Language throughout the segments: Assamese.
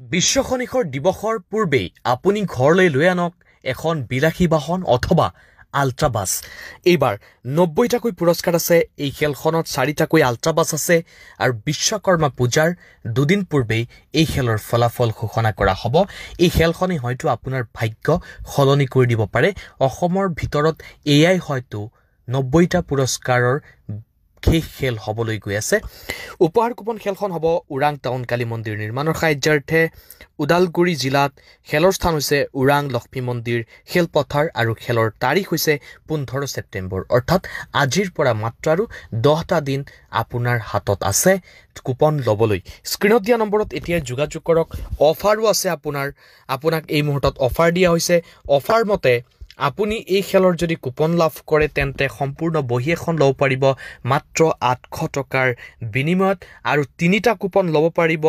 বিশ্ব খনিকৰ দিৱসৰ পূৰ্বেই আপুনি ঘৰলৈ লৈ আনক এখন বিলাসী বাহন অথবা আল্ট্ৰাবাছ। এইবাৰ 90টাকৈ পুৰস্কাৰ আছে। এই খেলখনত 4টাকৈ আল্ট্ৰাবাছ আছে আৰু বিশ্বকৰ্মা পূজাৰ দুদিন পূৰ্বেই এই খেলৰ ফলাফল ঘোষণা কৰা হ'ব। এই খেলখনে হয়তো আপোনাৰ ভাগ্য সলনি কৰি দিব পাৰে। অসমৰ ভিতৰত এয়াই হয়তো 90টা পুৰস্কাৰৰ শেষ খেল হ'বলৈ গৈ আছে। উপহাৰ কুপন খেলখন হ'ব ওৰাং টাউন কালী মন্দিৰ নিৰ্মাণৰ সাহায্যাৰ্থে ওদালগুৰি জিলাত। খেলৰ স্থান হৈছে ওৰাং লক্ষ্মী মন্দিৰ খেলপথাৰ আৰু খেলৰ তাৰিখ হৈছে 15 ছেপ্টেম্বৰ, অৰ্থাৎ আজিৰ পৰা মাত্ৰ আৰু 10টা দিন আপোনাৰ হাতত আছে কুপন ল'বলৈ। স্ক্ৰীণত দিয়া নম্বৰত এতিয়া যোগাযোগ কৰক। অফাৰো আছে আপোনাক এই মুহূৰ্তত অফাৰ দিয়া হৈছে। অফাৰ মতে আপুনি এই খেলৰ যদি কুপন লাভ কৰে তেন্তে সম্পূৰ্ণ বহী এখন ল'ব পাৰিব মাত্ৰ 800 টকাৰ বিনিময়ত, আৰু 3টা কুপন ল'ব পাৰিব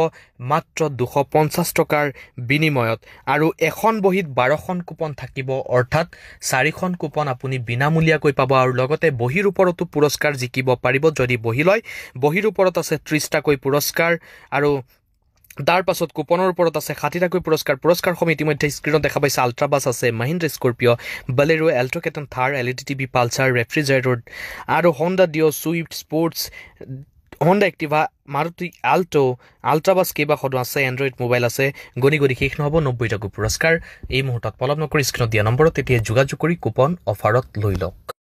মাত্ৰ 250 টকাৰ বিনিময়ত, আৰু এখন বহীত 12খন কুপন থাকিব, অৰ্থাৎ 4খন কুপন আপুনি বিনামূলীয়াকৈ পাব। আৰু লগতে বহীৰ ওপৰতো পুৰস্কাৰ জিকিব পাৰিব যদি বহী লয়। বহীৰ ওপৰত আছে 30টাকৈ পুৰস্কাৰ আৰু তাৰ পাছত কুপনৰ ওপৰত আছে 60টাকৈ পুৰস্কাৰ। পুৰস্কাৰসমূহ ইতিমধ্যে স্ক্ৰীণত দেখা পাইছে। আল্ট্ৰাবাছ আছে, মহিন্দ্ৰা স্কৰ্পিঅ, বলেৰো, এল্টো কেটন, Thar, LED TV, Pulsar, refrigerator আৰু Honda Dio, Swift sports, Honda Activa, Maruti Alto, ultra bus কেইবাখনো আছে, এণ্ড্ৰইড মোবাইল আছে। গণি শেষ নহ'ব 90টাকৈ পুৰস্কাৰ। এই মুহূৰ্তত পলম নকৰি স্ক্ৰীণত দিয়া নম্বৰত এতিয়া যোগাযোগ কৰি কুপন অফাৰত লৈ লওক।